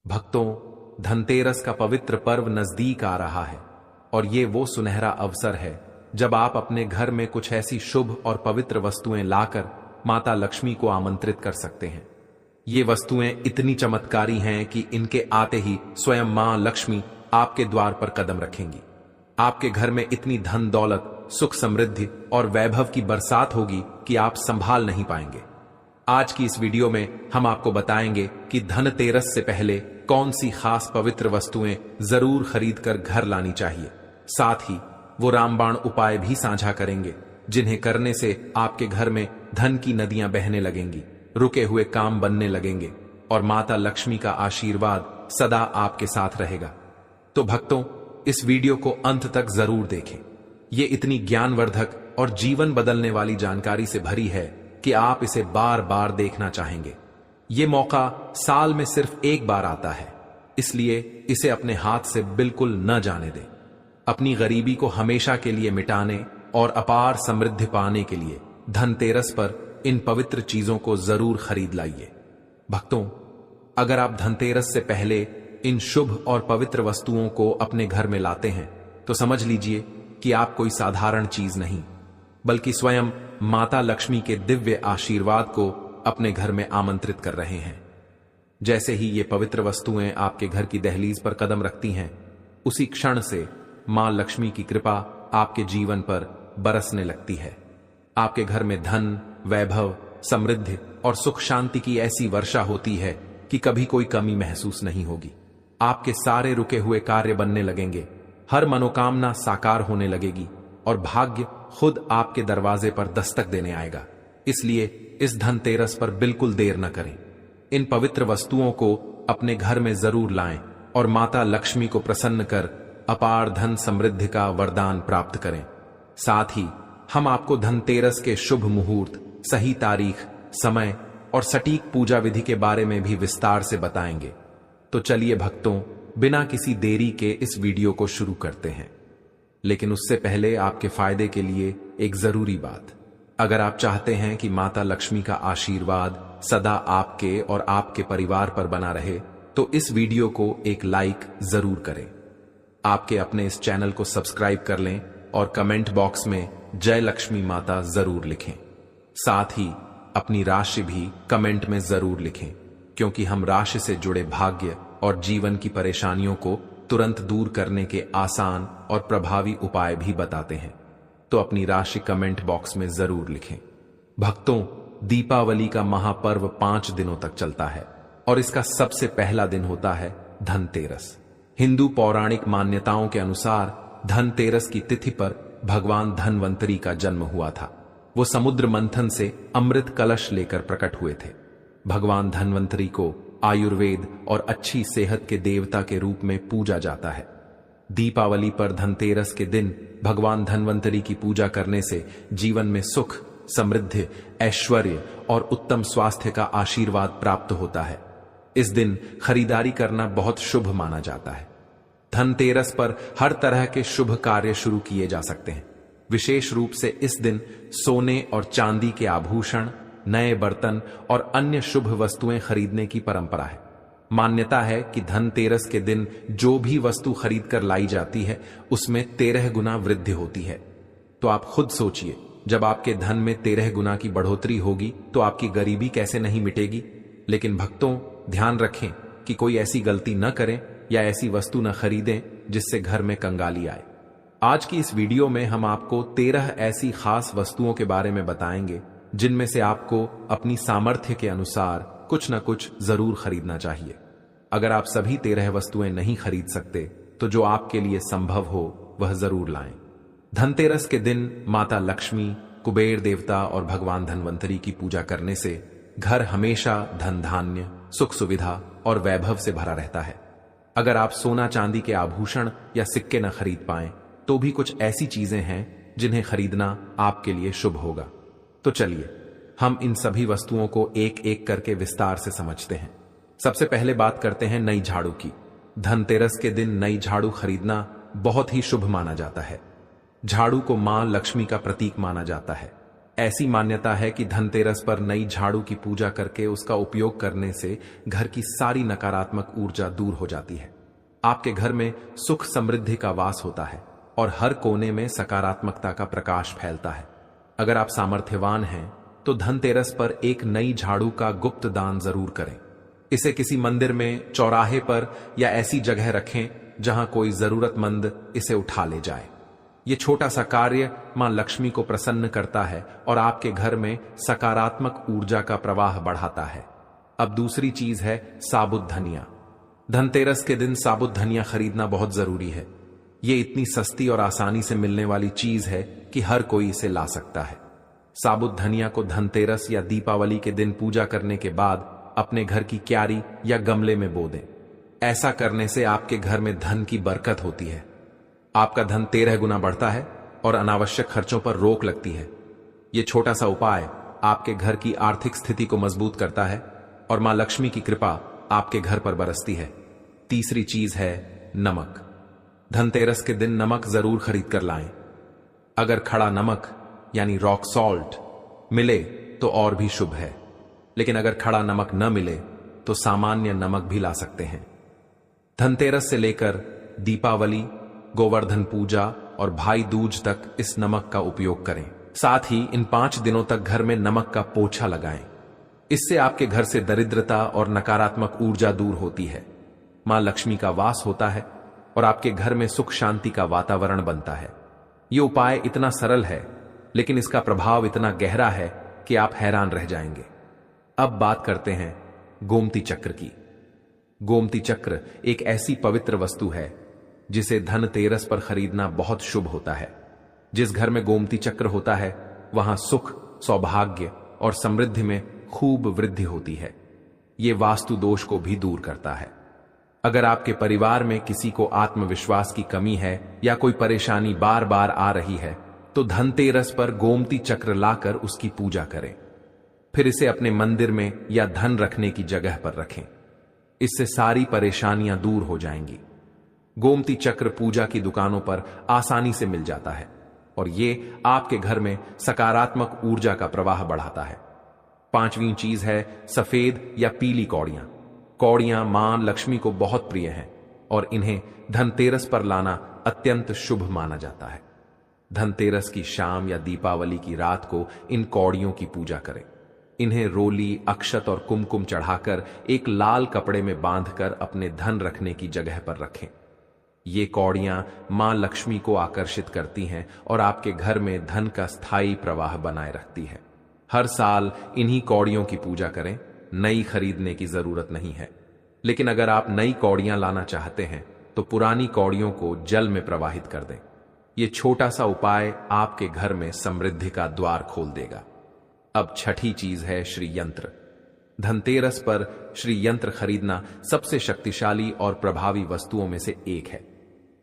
भक्तों, धनतेरस का पवित्र पर्व नजदीक आ रहा है और ये वो सुनहरा अवसर है जब आप अपने घर में कुछ ऐसी शुभ और पवित्र वस्तुएं लाकर माता लक्ष्मी को आमंत्रित कर सकते हैं। ये वस्तुएं इतनी चमत्कारी हैं कि इनके आते ही स्वयं मां लक्ष्मी आपके द्वार पर कदम रखेंगी। आपके घर में इतनी धन दौलत, सुख समृद्धि और वैभव की बरसात होगी कि आप संभाल नहीं पाएंगे। आज की इस वीडियो में हम आपको बताएंगे कि धनतेरस से पहले कौन सी खास पवित्र वस्तुएं जरूर खरीद कर घर लानी चाहिए। साथ ही वो रामबाण उपाय भी साझा करेंगे जिन्हें करने से आपके घर में धन की नदियां बहने लगेंगी, रुके हुए काम बनने लगेंगे और माता लक्ष्मी का आशीर्वाद सदा आपके साथ रहेगा। तो भक्तों, इस वीडियो को अंत तक जरूर देखें। ये इतनी ज्ञानवर्धक और जीवन बदलने वाली जानकारी से भरी है कि आप इसे बार बार देखना चाहेंगे। ये मौका साल में सिर्फ एक बार आता है, इसलिए इसे अपने हाथ से बिल्कुल न जाने दें। अपनी गरीबी को हमेशा के लिए मिटाने और अपार समृद्धि पाने के लिए धनतेरस पर इन पवित्र चीजों को जरूर खरीद लाइए। भक्तों, अगर आप धनतेरस से पहले इन शुभ और पवित्र वस्तुओं को अपने घर में लाते हैं तो समझ लीजिए कि आप कोई साधारण चीज नहीं, बल्कि स्वयं माता लक्ष्मी के दिव्य आशीर्वाद को अपने घर में आमंत्रित कर रहे हैं। जैसे ही ये पवित्र वस्तुएं आपके घर की दहलीज पर कदम रखती हैं, उसी क्षण से मां लक्ष्मी की कृपा आपके जीवन पर बरसने लगती है। आपके घर में धन, वैभव, समृद्धि और सुख शांति की ऐसी वर्षा होती है कि कभी कोई कमी महसूस नहीं होगी। आपके सारे रुके हुए कार्य बनने लगेंगे, हर मनोकामना साकार होने लगेगी और भाग्य खुद आपके दरवाजे पर दस्तक देने आएगा। इसलिए इस धनतेरस पर बिल्कुल देर न करें। इन पवित्र वस्तुओं को अपने घर में जरूर लाएं और माता लक्ष्मी को प्रसन्न कर अपार धन समृद्धि का वरदान प्राप्त करें। साथ ही हम आपको धनतेरस के शुभ मुहूर्त, सही तारीख, समय और सटीक पूजा विधि के बारे में भी विस्तार से बताएंगे। तो चलिए भक्तों, बिना किसी देरी के इस वीडियो को शुरू करते हैं। लेकिन उससे पहले आपके फायदे के लिए एक जरूरी बात। अगर आप चाहते हैं कि माता लक्ष्मी का आशीर्वाद सदा आपके और आपके परिवार पर बना रहे, तो इस वीडियो को एक लाइक जरूर करें। आपके अपने इस चैनल को सब्सक्राइब कर लें और कमेंट बॉक्स में जय लक्ष्मी माता जरूर लिखें। साथ ही अपनी राशि भी कमेंट में जरूर लिखें, क्योंकि हम राशि से जुड़े भाग्य और जीवन की परेशानियों को तुरंत दूर करने के आसान और प्रभावी उपाय भी बताते हैं। तो अपनी राशि कमेंट बॉक्स में जरूर लिखें। भक्तों, दीपावली का महापर्व 5 दिनों तक चलता है और इसका सबसे पहला दिन होता है धनतेरस। हिंदू पौराणिक मान्यताओं के अनुसार धनतेरस की तिथि पर भगवान धनवंतरी का जन्म हुआ था। वो समुद्र मंथन से अमृत कलश लेकर प्रकट हुए थे। भगवान धनवंतरी को आयुर्वेद और अच्छी सेहत के देवता के रूप में पूजा जाता है। दीपावली पर धनतेरस के दिन भगवान धनवंतरी की पूजा करने से जीवन में सुख, समृद्धि, ऐश्वर्य और उत्तम स्वास्थ्य का आशीर्वाद प्राप्त होता है। इस दिन खरीदारी करना बहुत शुभ माना जाता है। धनतेरस पर हर तरह के शुभ कार्य शुरू किए जा सकते हैं। विशेष रूप से इस दिन सोने और चांदी के आभूषण, नए बर्तन और अन्य शुभ वस्तुएं खरीदने की परंपरा है। मान्यता है कि धनतेरस के दिन जो भी वस्तु खरीद कर लाई जाती है उसमें 13 गुना वृद्धि होती है। तो आप खुद सोचिए, जब आपके धन में 13 गुना की बढ़ोतरी होगी तो आपकी गरीबी कैसे नहीं मिटेगी। लेकिन भक्तों, ध्यान रखें कि कोई ऐसी गलती न करें या ऐसी वस्तु न खरीदें जिससे घर में कंगाली आए। आज की इस वीडियो में हम आपको 13 ऐसी खास वस्तुओं के बारे में बताएंगे जिनमें से आपको अपनी सामर्थ्य के अनुसार कुछ न कुछ जरूर खरीदना चाहिए। अगर आप सभी 13 वस्तुएं नहीं खरीद सकते तो जो आपके लिए संभव हो वह जरूर लाएं। धनतेरस के दिन माता लक्ष्मी, कुबेर देवता और भगवान धनवंतरी की पूजा करने से घर हमेशा धन धान्य, सुख सुविधा और वैभव से भरा रहता है। अगर आप सोना चांदी के आभूषण या सिक्के न खरीद पाएं तो भी कुछ ऐसी चीजें हैं जिन्हें खरीदना आपके लिए शुभ होगा। तो चलिए हम इन सभी वस्तुओं को एक एक करके विस्तार से समझते हैं। सबसे पहले बात करते हैं नई झाड़ू की। धनतेरस के दिन नई झाड़ू खरीदना बहुत ही शुभ माना जाता है। झाड़ू को मां लक्ष्मी का प्रतीक माना जाता है। ऐसी मान्यता है कि धनतेरस पर नई झाड़ू की पूजा करके उसका उपयोग करने से घर की सारी नकारात्मक ऊर्जा दूर हो जाती है। आपके घर में सुख समृद्धि का वास होता है और हर कोने में सकारात्मकता का प्रकाश फैलता है। अगर आप सामर्थ्यवान हैं तो धनतेरस पर एक नई झाड़ू का गुप्त दान जरूर करें। इसे किसी मंदिर में, चौराहे पर या ऐसी जगह रखें जहां कोई जरूरतमंद इसे उठा ले जाए। ये छोटा सा कार्य मां लक्ष्मी को प्रसन्न करता है और आपके घर में सकारात्मक ऊर्जा का प्रवाह बढ़ाता है। अब दूसरी चीज है साबुत धनिया। धनतेरस के दिन साबुत धनिया खरीदना बहुत जरूरी है। ये इतनी सस्ती और आसानी से मिलने वाली चीज है कि हर कोई इसे ला सकता है। साबुत धनिया को धनतेरस या दीपावली के दिन पूजा करने के बाद अपने घर की क्यारी या गमले में बो दें। ऐसा करने से आपके घर में धन की बरकत होती है, आपका धन 13 गुना बढ़ता है और अनावश्यक खर्चों पर रोक लगती है। यह छोटा सा उपाय आपके घर की आर्थिक स्थिति को मजबूत करता है और मां लक्ष्मी की कृपा आपके घर पर बरसती है। तीसरी चीज है नमक। धनतेरस के दिन नमक जरूर खरीद कर लाएं। अगर खड़ा नमक यानी रॉक सॉल्ट मिले तो और भी शुभ है, लेकिन अगर खड़ा नमक न मिले तो सामान्य नमक भी ला सकते हैं। धनतेरस से लेकर दीपावली, गोवर्धन पूजा और भाई दूज तक इस नमक का उपयोग करें। साथ ही इन 5 दिनों तक घर में नमक का पोछा लगाएं। इससे आपके घर से दरिद्रता और नकारात्मक ऊर्जा दूर होती है, मां लक्ष्मी का वास होता है और आपके घर में सुख शांति का वातावरण बनता है। यह उपाय इतना सरल है लेकिन इसका प्रभाव इतना गहरा है कि आप हैरान रह जाएंगे। अब बात करते हैं गोमती चक्र की। गोमती चक्र एक ऐसी पवित्र वस्तु है जिसे धनतेरस पर खरीदना बहुत शुभ होता है। जिस घर में गोमती चक्र होता है वहां सुख, सौभाग्य और समृद्धि में खूब वृद्धि होती है। यह वास्तु दोष को भी दूर करता है। अगर आपके परिवार में किसी को आत्मविश्वास की कमी है या कोई परेशानी बार बार आ रही है तो धनतेरस पर गोमती चक्र लाकर उसकी पूजा करें। फिर इसे अपने मंदिर में या धन रखने की जगह पर रखें। इससे सारी परेशानियां दूर हो जाएंगी। गोमती चक्र पूजा की दुकानों पर आसानी से मिल जाता है और ये आपके घर में सकारात्मक ऊर्जा का प्रवाह बढ़ाता है। 5वीं चीज है सफेद या पीली कौड़ियां। कौड़ियां मां लक्ष्मी को बहुत प्रिय हैं और इन्हें धनतेरस पर लाना अत्यंत शुभ माना जाता है। धनतेरस की शाम या दीपावली की रात को इन कौड़ियों की पूजा करें। इन्हें रोली, अक्षत और कुमकुम चढ़ाकर एक लाल कपड़े में बांधकर अपने धन रखने की जगह पर रखें। ये कौड़ियां मां लक्ष्मी को आकर्षित करती हैं और आपके घर में धन का स्थायी प्रवाह बनाए रखती है। हर साल इन्हीं कौड़ियों की पूजा करें। नई खरीदने की जरूरत नहीं है, लेकिन अगर आप नई कौड़ियां लाना चाहते हैं तो पुरानी कौड़ियों को जल में प्रवाहित कर दें। यह छोटा सा उपाय आपके घर में समृद्धि का द्वार खोल देगा। अब छठी चीज है श्री यंत्र। धनतेरस पर श्री यंत्र खरीदना सबसे शक्तिशाली और प्रभावी वस्तुओं में से एक है।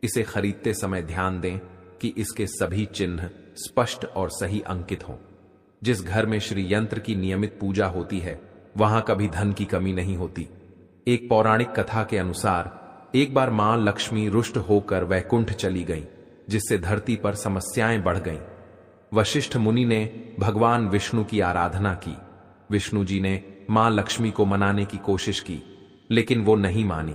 इसे खरीदते समय ध्यान दें कि इसके सभी चिन्ह स्पष्ट और सही अंकित हों। जिस घर में श्री यंत्र की नियमित पूजा होती है वहां कभी धन की कमी नहीं होती। एक पौराणिक कथा के अनुसार एक बार मां लक्ष्मी रुष्ट होकर वैकुंठ चली गईं, जिससे धरती पर समस्याएं बढ़ गईं। वशिष्ठ मुनि ने भगवान विष्णु की आराधना की। विष्णु जी ने मां लक्ष्मी को मनाने की कोशिश की, लेकिन वो नहीं मानी।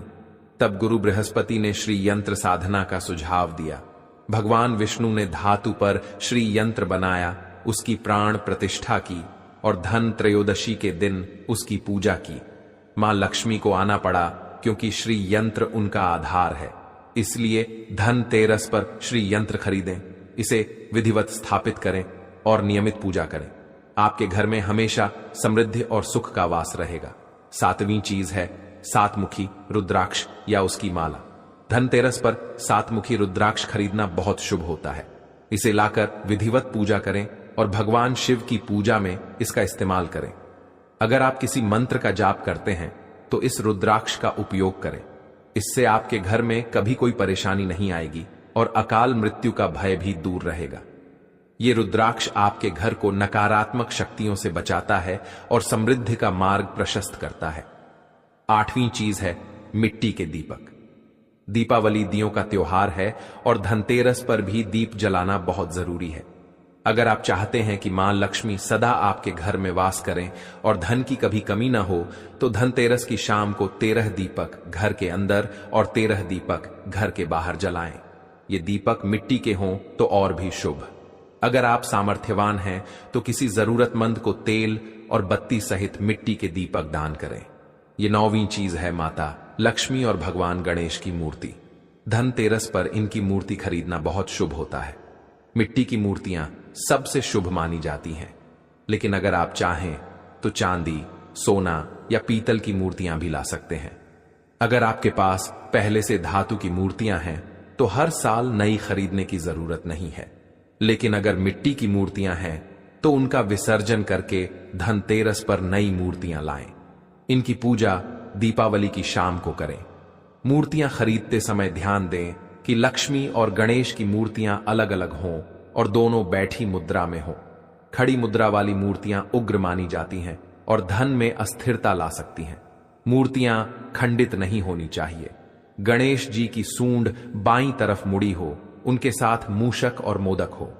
तब गुरु बृहस्पति ने श्री यंत्र साधना का सुझाव दिया। भगवान विष्णु ने धातु पर श्री यंत्र बनाया, उसकी प्राण प्रतिष्ठा की और धन त्रयोदशी के दिन उसकी पूजा की। मां लक्ष्मी को आना पड़ा क्योंकि श्री यंत्र उनका आधार है। इसलिए धनतेरस पर श्री यंत्र खरीदें, इसे विधिवत स्थापित करें और नियमित पूजा करें। आपके घर में हमेशा समृद्धि और सुख का वास रहेगा। 7वीं चीज है 7मुखी रुद्राक्ष या उसकी माला। धनतेरस पर 7मुखी रुद्राक्ष खरीदना बहुत शुभ होता है। इसे लाकर विधिवत पूजा करें और भगवान शिव की पूजा में इसका इस्तेमाल करें। अगर आप किसी मंत्र का जाप करते हैं तो इस रुद्राक्ष का उपयोग करें। इससे आपके घर में कभी कोई परेशानी नहीं आएगी और अकाल मृत्यु का भय भी दूर रहेगा। ये रुद्राक्ष आपके घर को नकारात्मक शक्तियों से बचाता है और समृद्धि का मार्ग प्रशस्त करता है। 8वीं चीज है मिट्टी के दीपक। दीपावली दियों का त्योहार है और धनतेरस पर भी दीप जलाना बहुत जरूरी है। अगर आप चाहते हैं कि मां लक्ष्मी सदा आपके घर में वास करें और धन की कभी कमी ना हो, तो धनतेरस की शाम को 13 दीपक घर के अंदर और 13 दीपक घर के बाहर जलाएं। ये दीपक मिट्टी के हों तो और भी शुभ। अगर आप सामर्थ्यवान हैं तो किसी जरूरतमंद को तेल और बत्ती सहित मिट्टी के दीपक दान करें। ये 9वीं चीज है माता लक्ष्मी और भगवान गणेश की मूर्ति। धनतेरस पर इनकी मूर्ति खरीदना बहुत शुभ होता है। मिट्टी की मूर्तियां सबसे शुभ मानी जाती हैं, लेकिन अगर आप चाहें तो चांदी, सोना या पीतल की मूर्तियां भी ला सकते हैं। अगर आपके पास पहले से धातु की मूर्तियां हैं तो हर साल नई खरीदने की जरूरत नहीं है, लेकिन अगर मिट्टी की मूर्तियां हैं तो उनका विसर्जन करके धनतेरस पर नई मूर्तियां लाएं। इनकी पूजा दीपावली की शाम को करें। मूर्तियां खरीदते समय ध्यान दें कि लक्ष्मी और गणेश की मूर्तियां अलग अलग हों और दोनों बैठी मुद्रा में हों। खड़ी मुद्रा वाली मूर्तियां उग्र मानी जाती हैं और धन में अस्थिरता ला सकती हैं। मूर्तियां खंडित नहीं होनी चाहिए। गणेश जी की सूंड बाईं तरफ मुड़ी हो, उनके साथ मूषक और मोदक हो।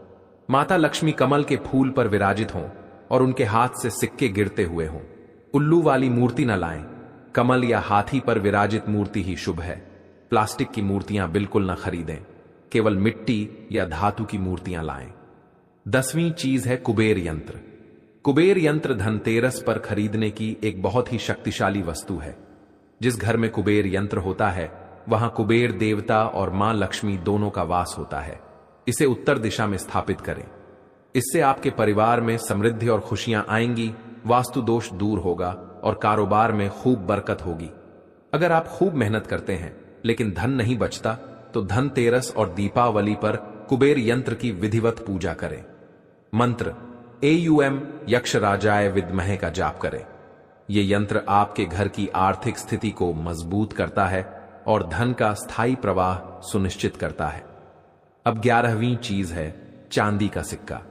माता लक्ष्मी कमल के फूल पर विराजित हों और उनके हाथ से सिक्के गिरते हुए हों। उल्लू वाली मूर्ति न लाएं। कमल या हाथी पर विराजित मूर्ति ही शुभ है। प्लास्टिक की मूर्तियां बिल्कुल न खरीदें, केवल मिट्टी या धातु की मूर्तियां लाएं। 10वीं चीज है कुबेर यंत्र। कुबेर यंत्र धनतेरस पर खरीदने की एक बहुत ही शक्तिशाली वस्तु है। जिस घर में कुबेर यंत्र होता है वहां कुबेर देवता और मां लक्ष्मी दोनों का वास होता है। इसे उत्तर दिशा में स्थापित करें। इससे आपके परिवार में समृद्धि और खुशियां आएंगी, वास्तु दोष दूर होगा और कारोबार में खूब बरकत होगी। अगर आप खूब मेहनत करते हैं लेकिन धन नहीं बचता तो धनतेरस और दीपावली पर कुबेर यंत्र की विधिवत पूजा करें। मंत्र AUM यक्षराजाय विद्महे का जाप करें। यह यंत्र आपके घर की आर्थिक स्थिति को मजबूत करता है और धन का स्थायी प्रवाह सुनिश्चित करता है। अब 11वीं चीज है चांदी का सिक्का।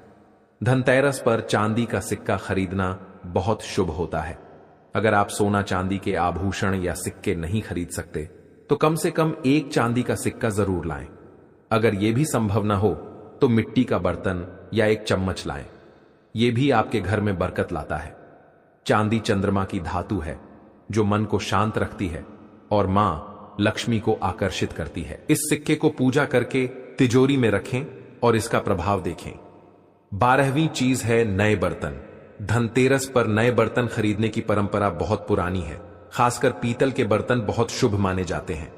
धनतेरस पर चांदी का सिक्का खरीदना बहुत शुभ होता है। अगर आप सोना चांदी के आभूषण या सिक्के नहीं खरीद सकते तो कम से कम एक चांदी का सिक्का जरूर लाएं। अगर यह भी संभव न हो तो मिट्टी का बर्तन या एक चम्मच लाएं। यह भी आपके घर में बरकत लाता है। चांदी चंद्रमा की धातु है जो मन को शांत रखती है और मां लक्ष्मी को आकर्षित करती है। इस सिक्के को पूजा करके तिजोरी में रखें और इसका प्रभाव देखें। 12वीं चीज है नए बर्तन। धनतेरस पर नए बर्तन खरीदने की परंपरा बहुत पुरानी है। खासकर पीतल के बर्तन बहुत शुभ माने जाते हैं।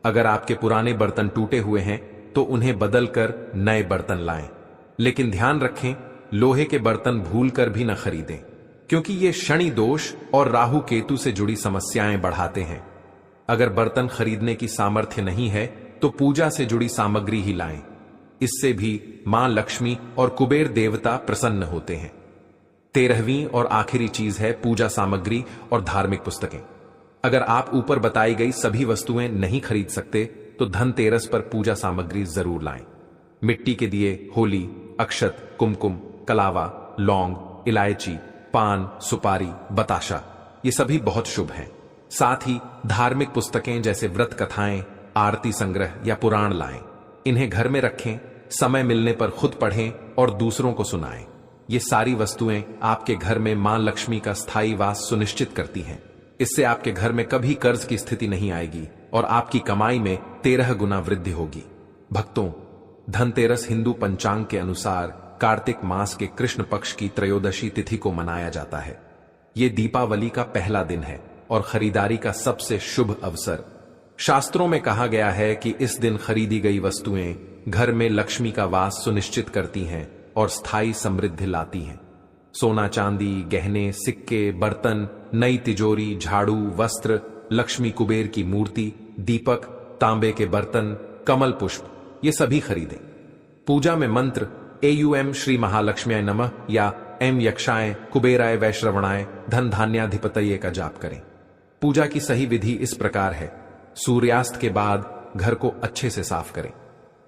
अगर आपके पुराने बर्तन टूटे हुए हैं तो उन्हें बदलकर नए बर्तन लाएं, लेकिन ध्यान रखें लोहे के बर्तन भूलकर भी न खरीदें, क्योंकि ये शनि दोष और राहु केतु से जुड़ी समस्याएं बढ़ाते हैं। अगर बर्तन खरीदने की सामर्थ्य नहीं है तो पूजा से जुड़ी सामग्री ही लाएं। इससे भी मां लक्ष्मी और कुबेर देवता प्रसन्न होते हैं। 13वीं और आखिरी चीज है पूजा सामग्री और धार्मिक पुस्तकें। अगर आप ऊपर बताई गई सभी वस्तुएं नहीं खरीद सकते तो धनतेरस पर पूजा सामग्री जरूर लाएं। मिट्टी के दिए, होली, अक्षत, कुमकुम, कलावा, लौंग, इलायची, पान, सुपारी, बताशा, ये सभी बहुत शुभ हैं। साथ ही धार्मिक पुस्तकें जैसे व्रत कथाएं, आरती संग्रह या पुराण लाएं। इन्हें घर में रखें, समय मिलने पर खुद पढ़ें और दूसरों को सुनाएं। ये सारी वस्तुएं आपके घर में मां लक्ष्मी का स्थायी वास सुनिश्चित करती हैं। इससे आपके घर में कभी कर्ज की स्थिति नहीं आएगी और आपकी कमाई में 13 गुना वृद्धि होगी। भक्तों, धनतेरस हिंदू पंचांग के अनुसार कार्तिक मास के कृष्ण पक्ष की त्रयोदशी तिथि को मनाया जाता है। ये दीपावली का पहला दिन है और खरीदारी का सबसे शुभ अवसर। शास्त्रों में कहा गया है कि इस दिन खरीदी गई वस्तुएं घर में लक्ष्मी का वास सुनिश्चित करती हैं और स्थायी समृद्धि लाती हैं। सोना चांदी, गहने, सिक्के, बर्तन, नई तिजोरी, झाड़ू, वस्त्र, लक्ष्मी कुबेर की मूर्ति, दीपक, तांबे के बर्तन, कमल पुष्प, ये सभी खरीदें। पूजा में मंत्र AUM श्री महालक्ष्म्याय नमः या M यक्षाय कुबेराय वैश्रवणाय धन धान्याधिपतये का जाप करें। पूजा की सही विधि इस प्रकार है। सूर्यास्त के बाद घर को अच्छे से साफ करें।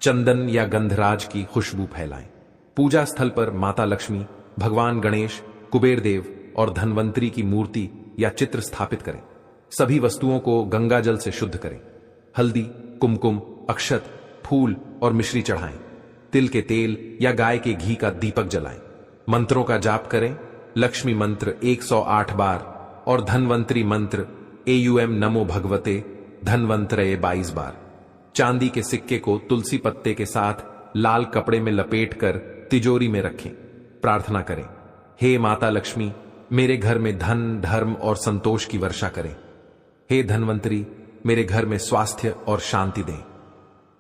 चंदन या गंधराज की खुशबू फैलाएं। पूजा स्थल पर माता लक्ष्मी, भगवान गणेश, कुबेर देव और धनवंतरी की मूर्ति या चित्र स्थापित करें। सभी वस्तुओं को गंगा जल से शुद्ध करें। हल्दी, कुमकुम, अक्षत, फूल और मिश्री चढ़ाएं। तिल के तेल या गाय के घी का दीपक जलाएं। मंत्रों का जाप करें। लक्ष्मी मंत्र 108 बार और धनवंतरी मंत्र AUM नमो भगवते धनवंतरये 22 बार। चांदी के सिक्के को तुलसी पत्ते के साथ लाल कपड़े में लपेटकर तिजोरी में रखें। प्रार्थना करें, हे माता लक्ष्मी, मेरे घर में धन, धर्म और संतोष की वर्षा करें। हे धनवंतरी, मेरे घर में स्वास्थ्य और शांति दें।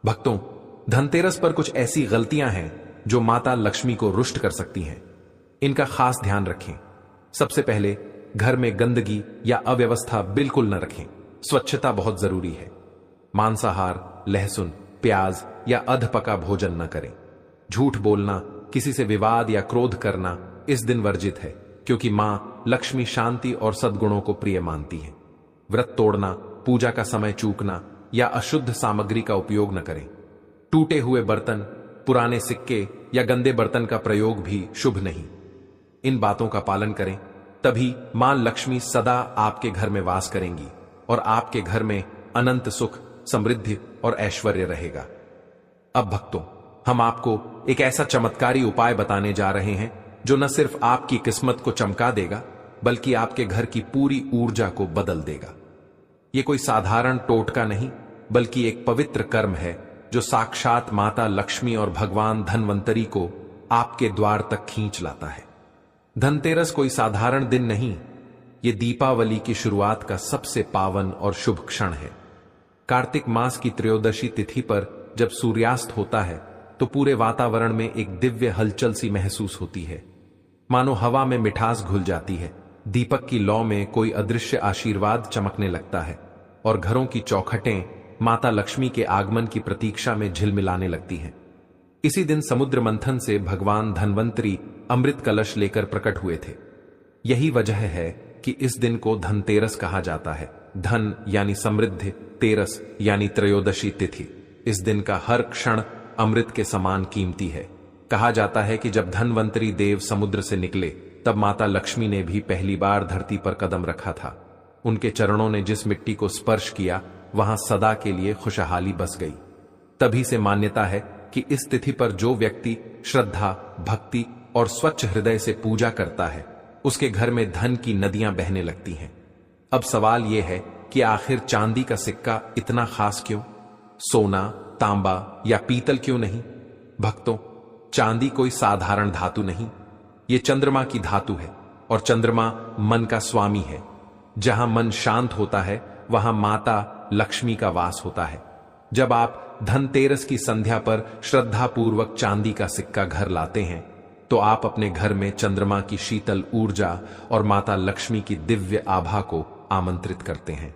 भक्तों, धनतेरस पर कुछ ऐसी गलतियां हैं जो माता लक्ष्मी को रुष्ट कर सकती हैं। इनका खास ध्यान रखें। सबसे पहले, घर में गंदगी या अव्यवस्था बिल्कुल न रखें। स्वच्छता बहुत जरूरी है। मांसाहार, लहसुन, प्याज या अधपका भोजन न करें। झूठ बोलना, किसी से विवाद या क्रोध करना इस दिन वर्जित है, क्योंकि मां लक्ष्मी शांति और सद्गुणों को प्रिय मानती है। व्रत तोड़ना, पूजा का समय चूकना या अशुद्ध सामग्री का उपयोग न करें। टूटे हुए बर्तन, पुराने सिक्के या गंदे बर्तन का प्रयोग भी शुभ नहीं। इन बातों का पालन करें, तभी मां लक्ष्मी सदा आपके घर में वास करेंगी और आपके घर में अनंत सुख, समृद्धि और ऐश्वर्य रहेगा। अब भक्तों, हम आपको एक ऐसा चमत्कारी उपाय बताने जा रहे हैं जो न सिर्फ आपकी किस्मत को चमका देगा, बल्कि आपके घर की पूरी ऊर्जा को बदल देगा। ये कोई साधारण टोटका नहीं, बल्कि एक पवित्र कर्म है जो साक्षात माता लक्ष्मी और भगवान धनवंतरी को आपके द्वार तक खींच लाता है। धनतेरस कोई साधारण दिन नहीं, ये दीपावली की शुरुआत का सबसे पावन और शुभ क्षण है। कार्तिक मास की त्रयोदशी तिथि पर जब सूर्यास्त होता है तो पूरे वातावरण में एक दिव्य हलचल सी महसूस होती है, मानो हवा में मिठास घुल जाती है। दीपक की लौ में कोई अदृश्य आशीर्वाद चमकने लगता है और घरों की चौखटें माता लक्ष्मी के आगमन की प्रतीक्षा में झिलमिलाने लगती हैं। इसी दिन समुद्र मंथन से भगवान धनवंतरी अमृत कलश लेकर प्रकट हुए थे। यही वजह है कि इस दिन को धनतेरस कहा जाता है। धन यानी समृद्धि, तेरस यानी त्रयोदशी तिथि। इस दिन का हर क्षण अमृत के समान कीमती है। कहा जाता है कि जब धनवंतरी देव समुद्र से निकले तब माता लक्ष्मी ने भी पहली बार धरती पर कदम रखा था। उनके चरणों ने जिस मिट्टी को स्पर्श किया, वहां सदा के लिए खुशहाली बस गई। तभी से मान्यता है कि इस तिथि पर जो व्यक्ति श्रद्धा, भक्ति और स्वच्छ हृदय से पूजा करता है, उसके घर में धन की नदियां बहने लगती हैं। अब सवाल यह है कि आखिर चांदी का सिक्का इतना खास क्यों? सोना, तांबा या पीतल क्यों नहीं? भक्तों, चांदी कोई साधारण धातु नहीं, ये चंद्रमा की धातु है और चंद्रमा मन का स्वामी है। जहां मन शांत होता है, वहां माता लक्ष्मी का वास होता है। जब आप धनतेरस की संध्या पर श्रद्धापूर्वक चांदी का सिक्का घर लाते हैं, तो आप अपने घर में चंद्रमा की शीतल ऊर्जा और माता लक्ष्मी की दिव्य आभा को आमंत्रित करते हैं।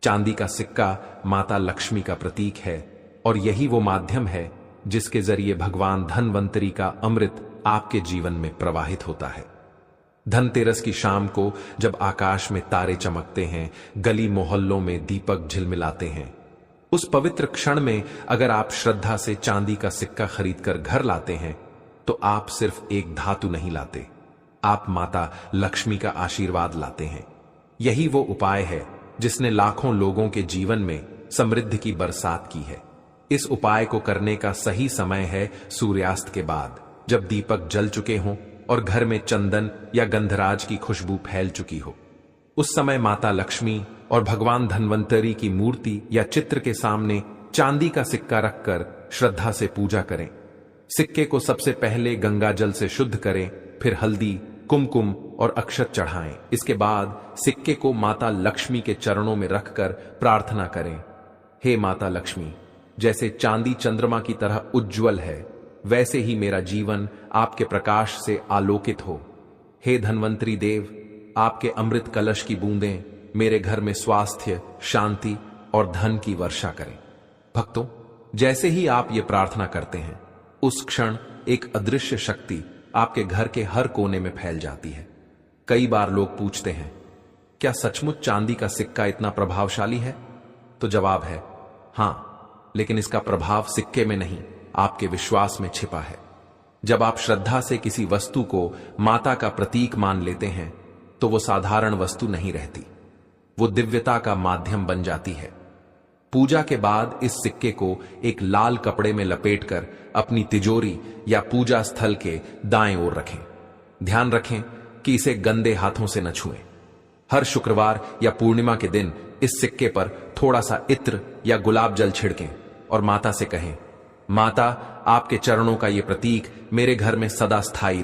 चांदी का सिक्का माता लक्ष्मी का प्रतीक है और यही वो माध्यम है जिसके जरिए भगवान धनवंतरी का अमृत आपके जीवन में प्रवाहित होता है। धनतेरस की शाम को जब आकाश में तारे चमकते हैं, गली मोहल्लों में दीपक झिलमिलाते हैं, उस पवित्र क्षण में अगर आप श्रद्धा से चांदी का सिक्का खरीदकर घर लाते हैं, तो आप सिर्फ एक धातु नहीं लाते, आप माता लक्ष्मी का आशीर्वाद लाते हैं। यही वो उपाय है जिसने लाखों लोगों के जीवन में समृद्धि की बरसात की है। इस उपाय को करने का सही समय है सूर्यास्त के बाद, जब दीपक जल चुके हों और घर में चंदन या गंधराज की खुशबू फैल चुकी हो। उस समय माता लक्ष्मी और भगवान धनवंतरी की मूर्ति या चित्र के सामने चांदी का सिक्का रखकर श्रद्धा से पूजा करें। सिक्के को सबसे पहले गंगा जल से शुद्ध करें, फिर हल्दी, कुमकुम और अक्षत चढ़ाएं। इसके बाद सिक्के को माता लक्ष्मी के चरणों में रखकर प्रार्थना करें, हे माता लक्ष्मी, जैसे चांदी चंद्रमा की तरह उज्जवल है, वैसे ही मेरा जीवन आपके प्रकाश से आलोकित हो। हे धनवंतरी देव, आपके अमृत कलश की बूंदें मेरे घर में स्वास्थ्य, शांति और धन की वर्षा करें। भक्तों, जैसे ही आप ये प्रार्थना करते हैं, उस क्षण एक अदृश्य शक्ति आपके घर के हर कोने में फैल जाती है। कई बार लोग पूछते हैं, क्या सचमुच चांदी का सिक्का इतना प्रभावशाली है? तो जवाब है हां, लेकिन इसका प्रभाव सिक्के में नहीं, आपके विश्वास में छिपा है। जब आप श्रद्धा से किसी वस्तु को माता का प्रतीक मान लेते हैं, तो वो साधारण वस्तु नहीं रहती, वो दिव्यता का माध्यम बन जाती है। पूजा के बाद इस सिक्के को एक लाल कपड़े में लपेटकर अपनी तिजोरी या पूजा स्थल के दाएं ओर रखें। ध्यान रखें कि इसे गंदे हाथों से न छुएं। हर शुक्रवार या पूर्णिमा के दिन इस सिक्के पर थोड़ा सा इत्र या गुलाब जल छिड़कें और माता से कहें, माता, आपके चरणों का ये प्रतीक मेरे घर में सदा स्थायी